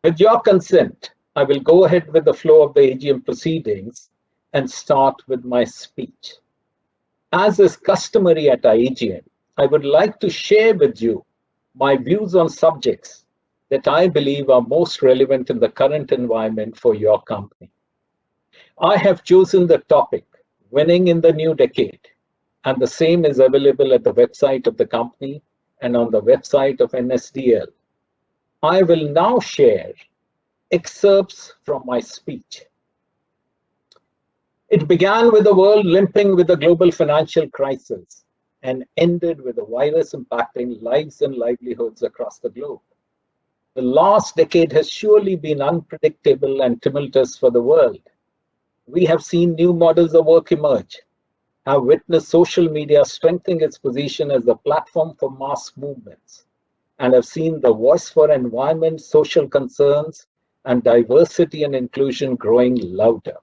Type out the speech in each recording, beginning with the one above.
With your consent, I will go ahead with the flow of the AGM proceedings and start with my speech. As is customary at our AGM, I would like to share with you my views on subjects that I believe are most relevant in the current environment for your company. I have chosen the topic, Winning in the New Decade, and the same is available at the website of the company and on the website of NSDL. I will now share excerpts from my speech. It began with the world limping with the global financial crisis and ended with a virus impacting lives and livelihoods across the globe. The last decade has surely been unpredictable and tumultuous for the world. We have seen new models of work emerge, have witnessed social media strengthening its position as the platform for mass movements, and have seen the voice for environment, social concerns, and diversity and inclusion growing louder.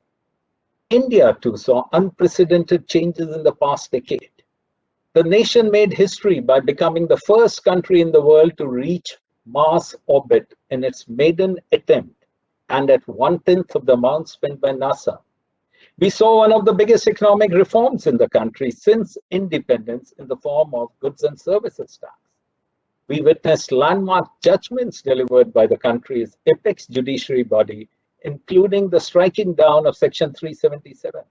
India too saw unprecedented changes in the past decade. The nation made history by becoming the first country in the world to reach Mars orbit in its maiden attempt, and at 1/10 of the amount spent by NASA. We saw one of the biggest economic reforms in the country since independence in the form of goods and services tax. We witnessed landmark judgments delivered by the country's apex judiciary body, including the striking down of Section 377.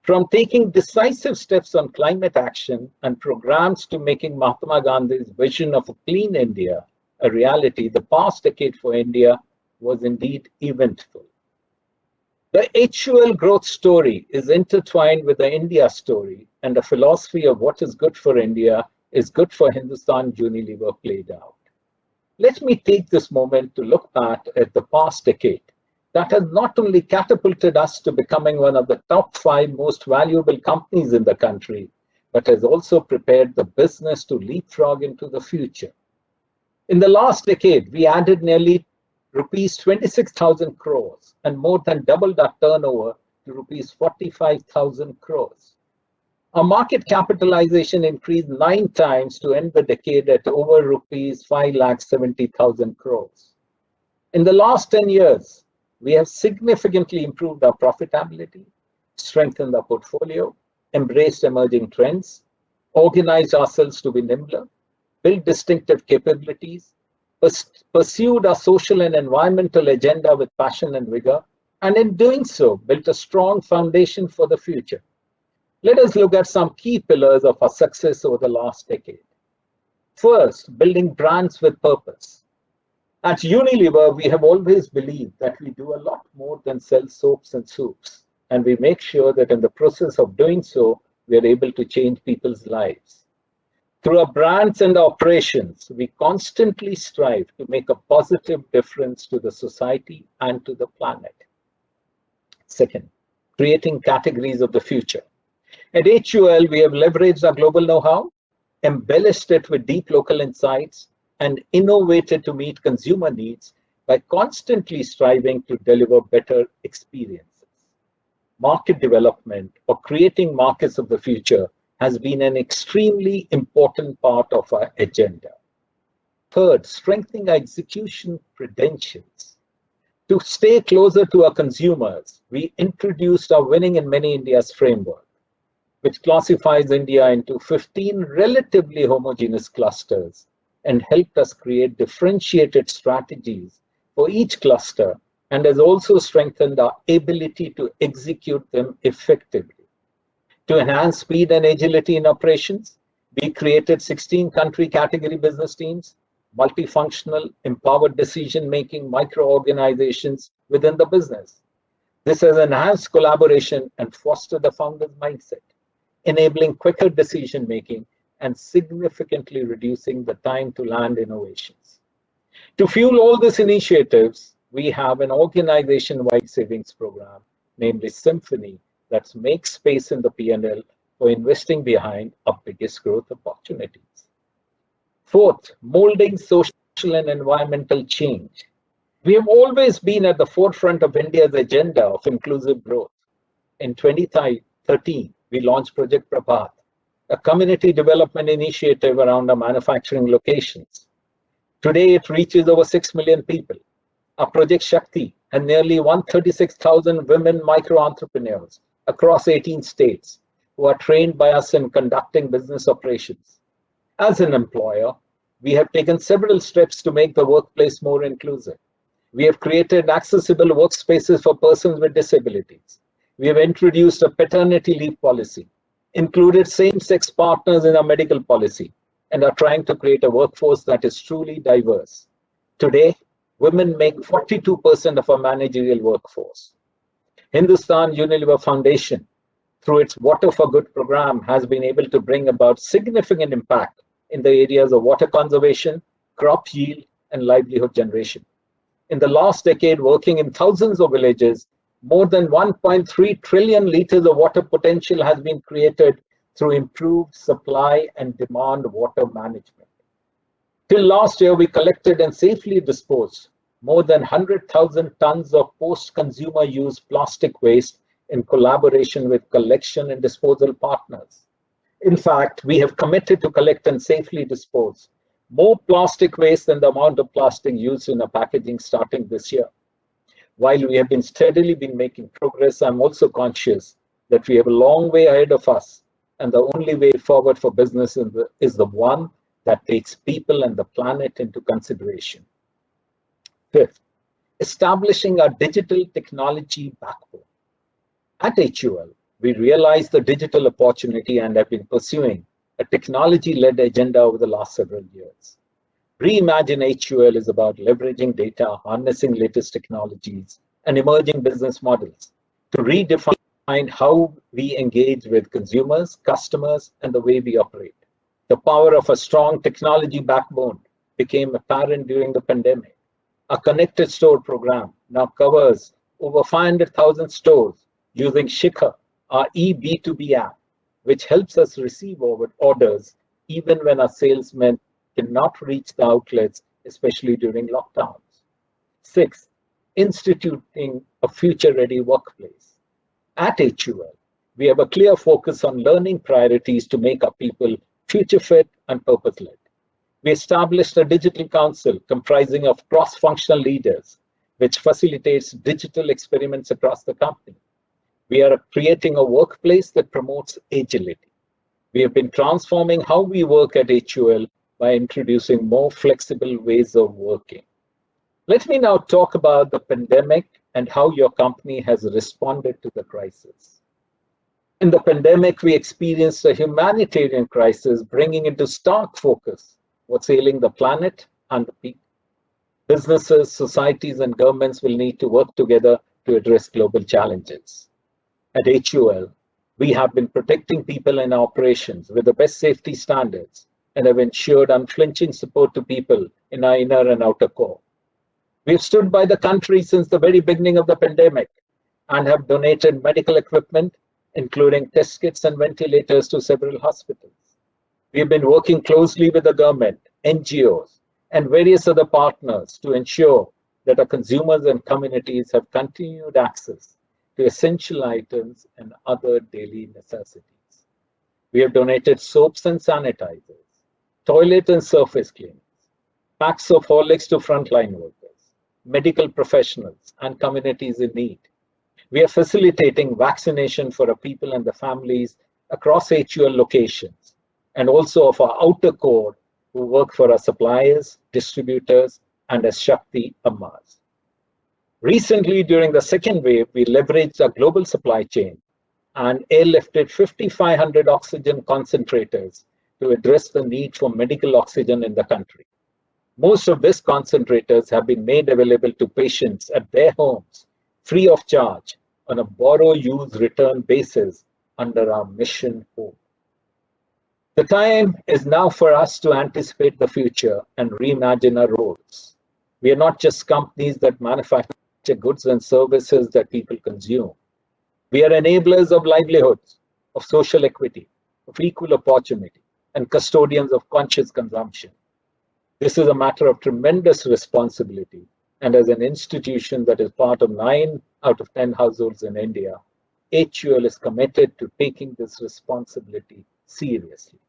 From taking decisive steps on climate action and programs to making Mahatma Gandhi's vision of a clean India a reality, the past decade for India was indeed eventful. The HUL growth story is intertwined with the India story, and the philosophy of what is good for India is good for Hindustan Unilever played out. Let me take this moment to look back at the past decade that has not only catapulted us to becoming one of the top 5 most valuable companies in the country, but has also prepared the business to leapfrog into the future. In the last decade, we added nearly rupees 26,000 crores and more than doubled our turnover to rupees 45,000 crores. Our market capitalization increased 9 times to end the decade at over rupees 5,70,000 crores. In the last 10 years, we have significantly improved our profitability, strengthened our portfolio, embraced emerging trends, organized ourselves to be nimbler, built distinctive capabilities, pursued our social and environmental agenda with passion and vigor, and in doing so, built a strong foundation for the future. Let us look at some key pillars of our success over the last decade. First, building brands with purpose. At Unilever, we have always believed that we do a lot more than sell soaps and soups, and we make sure that in the process of doing so, we are able to change people's lives. Through our brands and operations, we constantly strive to make a positive difference to the society and to the planet. Second, creating categories of the future. At HUL, we have leveraged our global know-how, embellished it with deep local insights, and innovated to meet consumer needs by constantly striving to deliver better experiences. Market development, or creating markets of the future, has been an extremely important part of our agenda. Third, strengthening our execution credentials. To stay closer to our consumers, we introduced our Winning in Many Indias framework, which classifies India into 15 relatively homogeneous clusters and helped us create differentiated strategies for each cluster, and has also strengthened our ability to execute them effectively. To enhance speed and agility in operations, we created 16 country category business teams, multifunctional, empowered decision-making micro-organizations within the business. This has enhanced collaboration and fostered the founder's mindset, enabling quicker decision-making and significantly reducing the time to land innovations. To fuel all these initiatives, we have an organization-wide savings program, namely Symphony, that makes space in the P&L for investing behind our biggest growth opportunities. Fourth, molding social and environmental change. We have always been at the forefront of India's agenda of inclusive growth. In 2013, we launched Project Prabhat, a community development initiative around our manufacturing locations. Today, it reaches over 6 million people. Our Project Shakti had nearly 136,000 women micro-entrepreneurs across 18 states who are trained by us in conducting business operations. As an employer, we have taken several steps to make the workplace more inclusive. We have created accessible workspaces for persons with disabilities. We have introduced a paternity leave policy, included same-sex partners in our medical policy, and are trying to create a workforce that is truly diverse. Today, women make 42% of our managerial workforce. Hindustan Unilever Foundation, through its Water for Good program, has been able to bring about significant impact in the areas of water conservation, crop yield, and livelihood generation. In the last decade, working in thousands of villages, more than 1.3 trillion liters of water potential has been created through improved supply and demand water management. Till last year, we collected and safely disposed more than 100,000 tons of post-consumer use plastic waste in collaboration with collection and disposal partners. In fact, we have committed to collect and safely dispose more plastic waste than the amount of plastic used in our packaging starting this year. While we have been steadily making progress, I'm also conscious that we have a long way ahead of us, and the only way forward for business is the one that takes people and the planet into consideration. Fifth, establishing a digital technology backbone. At HUL, we realized the digital opportunity and have been pursuing a technology-led agenda over the last several years. Reimagine HUL is about leveraging data, harnessing latest technologies, and emerging business models to redefine how we engage with consumers, customers, and the way we operate. The power of a strong technology backbone became apparent during the pandemic. Our Connected Store program now covers over 500,000 stores using Shikhar, our eB2B app, which helps us receive orders even when our salesmen cannot reach the outlets, especially during lockdowns. Sixth, instituting a future-ready workplace. At HUL, we have a clear focus on learning priorities to make our people future-fit and purpose-led. We established a digital council comprising of cross-functional leaders, which facilitates digital experiments across the company. We are creating a workplace that promotes agility. We have been transforming how we work at HUL by introducing more flexible ways of working. Let me now talk about the pandemic and how your company has responded to the crisis. In the pandemic, we experienced a humanitarian crisis, bringing into stark focus what's ailing the planet and the people. Businesses, societies, and governments will need to work together to address global challenges. At HUL, we have been protecting people in our operations with the best safety standards and have ensured unflinching support to people in our inner and outer core. We have stood by the country since the very beginning of the pandemic and have donated medical equipment, including test kits and ventilators, to several hospitals. We have been working closely with the government, NGOs, and various other partners to ensure that our consumers and communities have continued access to essential items and other daily necessities. We have donated soaps and sanitizers, toilet and surface cleaners, packs of Horlicks to frontline workers, medical professionals, and communities in need. We are facilitating vaccination for our people and their families across HUL locations, and also of our outer core who work for our suppliers, distributors, and as Shakti Ammas. Recently, during the second wave, we leveraged our global supply chain and airlifted 5,500 oxygen concentrators to address the need for medical oxygen in the country. Most of these concentrators have been made available to patients at their homes, free of charge, on a borrow, use, return basis under our Mission Hope. The time is now for us to anticipate the future and reimagine our roles. We are not just companies that manufacture goods and services that people consume. We are enablers of livelihoods, of social equity, of equal opportunity, and custodians of conscious consumption. This is a matter of tremendous responsibility, and as an institution that is part of 9 out of 10 households in India, HUL is committed to taking this responsibility seriously.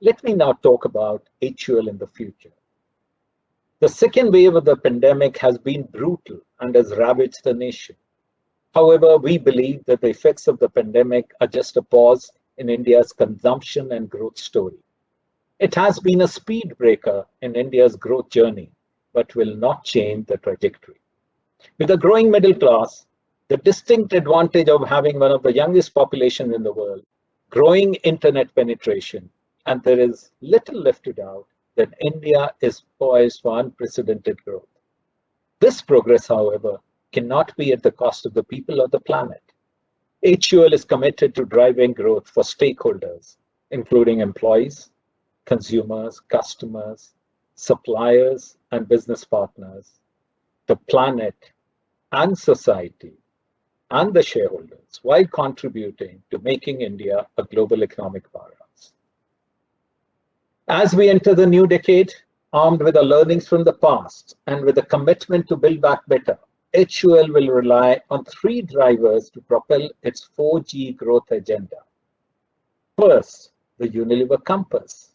Let me now talk about HUL in the future. The second wave of the pandemic has been brutal and has ravaged the nation. However, we believe that the effects of the pandemic are just a pause in India's consumption and growth story. It has been a speed breaker in India's growth journey, but will not change the trajectory. With a growing middle class, the distinct advantage of having one of the youngest populations in the world, growing internet penetration, and there is little left to doubt that India is poised for unprecedented growth. This progress, however, cannot be at the cost of the people or the planet. HUL is committed to driving growth for stakeholders, including employees, consumers, customers, suppliers, and business partners, the planet, and society, and the shareholders, while contributing to making India a global economic powerhouse. As we enter the new decade, armed with the learnings from the past and with a commitment to build back better, HUL will rely on three drivers to propel its 4G growth agenda. First, the Unilever Compass.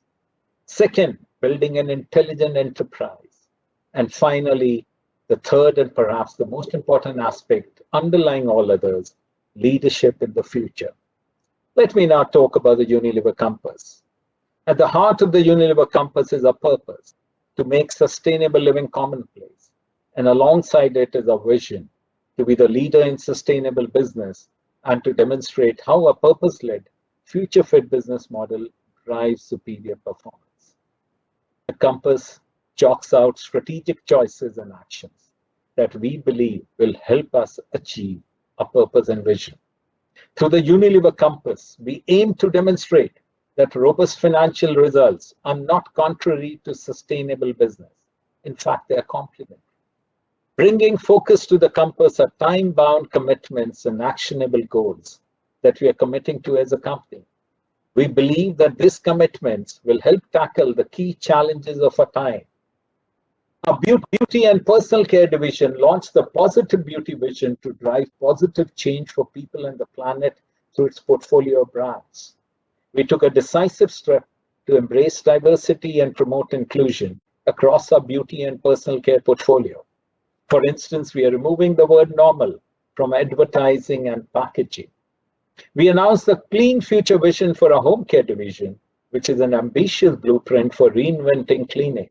Second, building an intelligent enterprise. And finally, the third and perhaps the most important aspect underlying all others, leadership in the future. Let me now talk about the Unilever Compass. At the heart of the Unilever Compass is a purpose, to make sustainable living commonplace. And alongside it is a vision, to be the leader in sustainable business and to demonstrate how a purpose-led, future-fit business model drives superior performance. The Compass chalks out strategic choices and actions that we believe will help us achieve our purpose and vision. Through the Unilever Compass, we aim to demonstrate that robust financial results are not contrary to sustainable business. In fact, they are complementary. Bringing focus to the Compass are time-bound commitments and actionable goals that we are committing to as a company. We believe that these commitments will help tackle the key challenges of our time. Our Beauty and Personal Care division launched the Positive Beauty Vision to drive positive change for people and the planet through its portfolio of brands. We took a decisive step to embrace diversity and promote inclusion across our beauty and personal care portfolio. For instance, we are removing the word normal from advertising and packaging. We announced the Clean Future Vision for our Home Care division, which is an ambitious blueprint for reinventing cleaning.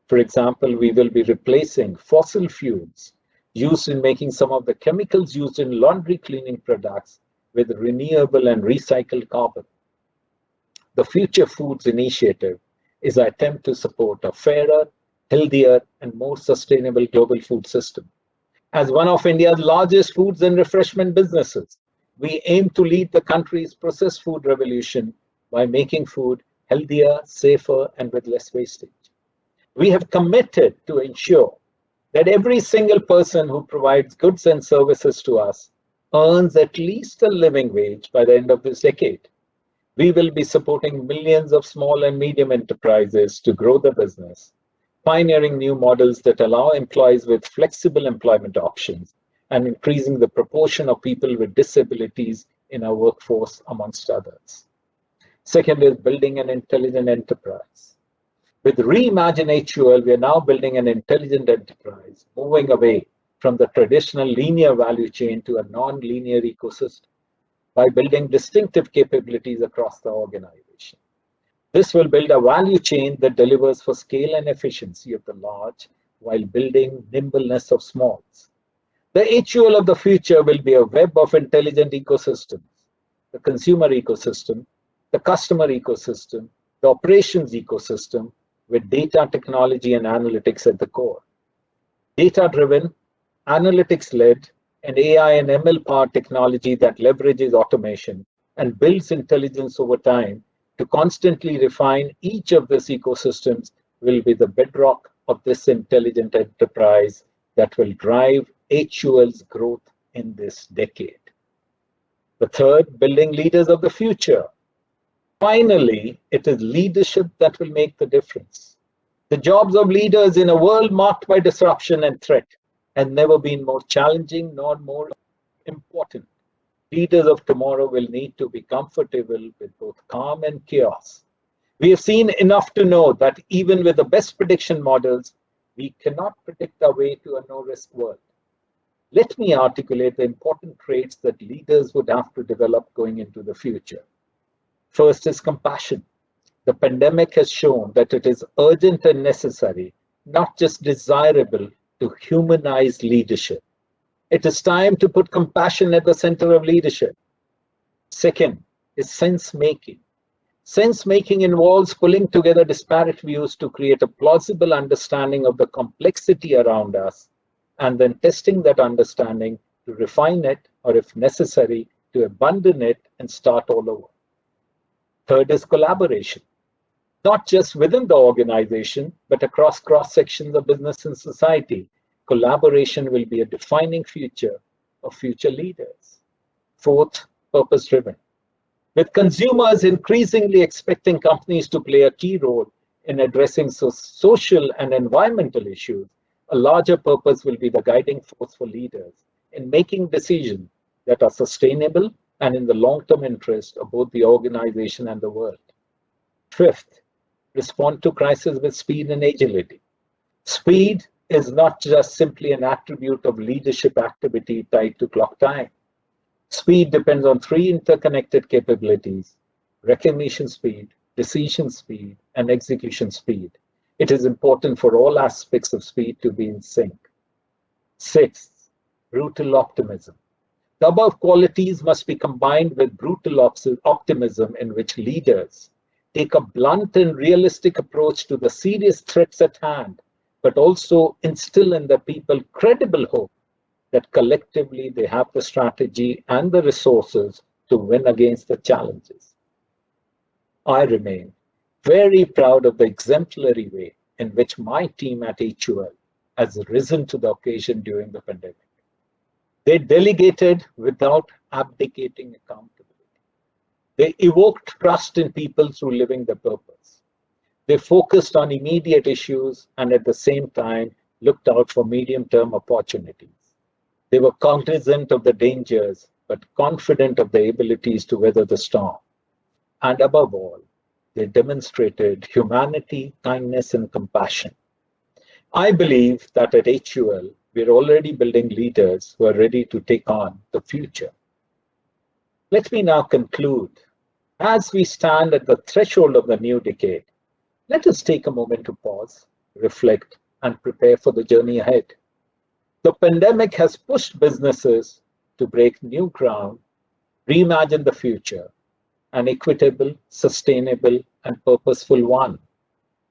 For example, we will be replacing fossil fuels used in making some of the chemicals used in laundry cleaning products with renewable and recycled carbon. The Future Foods Initiative is an attempt to support a fairer, healthier, and more sustainable global food system. As one of India's largest foods and refreshment businesses, we aim to lead the country's processed food revolution by making food healthier, safer, and with less wastage. We have committed to ensure that every single person who provides goods and services to us earns at least a living wage by the end of this decade. We will be supporting millions of small and medium enterprises to grow their business, pioneering new models that allow employees with flexible employment options and increasing the proportion of people with disabilities in our workforce, amongst others. Second is building an intelligent enterprise. With Reimagine HUL, we are now building an intelligent enterprise, moving away from the traditional linear value chain to a non-linear ecosystem by building distinctive capabilities across the organization. This will build a value chain that delivers for scale and efficiency of the large while building nimbleness of smalls. The HUL of the future will be a web of intelligent ecosystems, the consumer ecosystem, the customer ecosystem, the operations ecosystem, with data, technology, and analytics at the core. Data-driven, analytics-led, and AI and ML-powered technology that leverages automation and builds intelligence over time to constantly refine each of these ecosystems will be the bedrock of this intelligent enterprise that will drive HUL's growth in this decade. The third, building leaders of the future. Finally, it is leadership that will make the difference. The jobs of leaders in a world marked by disruption and threat have never been more challenging nor more important. Leaders of tomorrow will need to be comfortable with both calm and chaos. We have seen enough to know that even with the best prediction models, We cannot predict our way to a no-risk world. Let me articulate the important traits that leaders would have to develop going into the future. First is compassion. The pandemic has shown that it is urgent and necessary, not just desirable, to humanize leadership. It is time to put compassion at the center of leadership. Second is sense making. Sense making involves pulling together disparate views to create a plausible understanding of the complexity around us, and then testing that understanding to refine it, or if necessary, to abandon it and start all over. Third is collaboration, not just within the organization, but across cross sections of business and society. Collaboration will be a defining feature of future leaders. Fourth, purpose driven. With consumers increasingly expecting companies to play a key role in addressing social and environmental issues, a larger purpose will be the guiding force for leaders in making decisions that are sustainable and in the long-term interest of both the organization and the world. Fifth, respond to crisis with speed and agility. Speed is not just simply an attribute of leadership activity tied to clock time. Speed depends on three interconnected capabilities: recognition speed, decision speed, and execution speed. It is important for all aspects of speed to be in sync. Sixth, brutal optimism. The above qualities must be combined with brutal optimism, in which leaders take a blunt and realistic approach to the serious threats at hand, but also instill in the people credible hope that collectively they have the strategy and the resources to win against the challenges. I remain very proud of the exemplary way in which my team at HUL has risen to the occasion during the pandemic. They delegated without abdicating accountability. They evoked trust in people through living the purpose. They focused on immediate issues and at the same time looked out for medium-term opportunities. They were cognizant of the dangers, but confident of their abilities to weather the storm. And above all, they demonstrated humanity, kindness, and compassion. I believe that at HUL, we're already building leaders who are ready to take on the future. Let me now conclude. As we stand at the threshold of the new decade, let us take a moment to pause, reflect, and prepare for the journey ahead. The pandemic has pushed businesses to break new ground, reimagine the future, an equitable, sustainable, and purposeful one.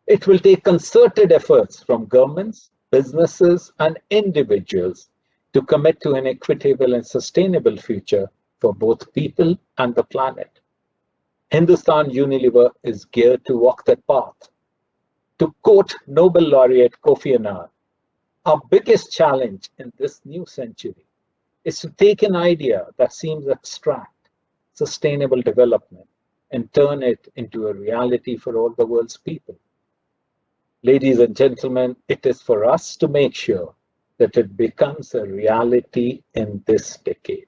It will take concerted efforts from governments, businesses, and individuals to commit to an equitable and sustainable future for both people and the planet. Hindustan Unilever is geared to walk that path. To quote Nobel laureate Kofi Annan, our biggest challenge in this new century is to take an idea that seems abstract, sustainable development, and turn it into a reality for all the world's people. Ladies and gentlemen, it is for us to make sure that it becomes a reality in this decade.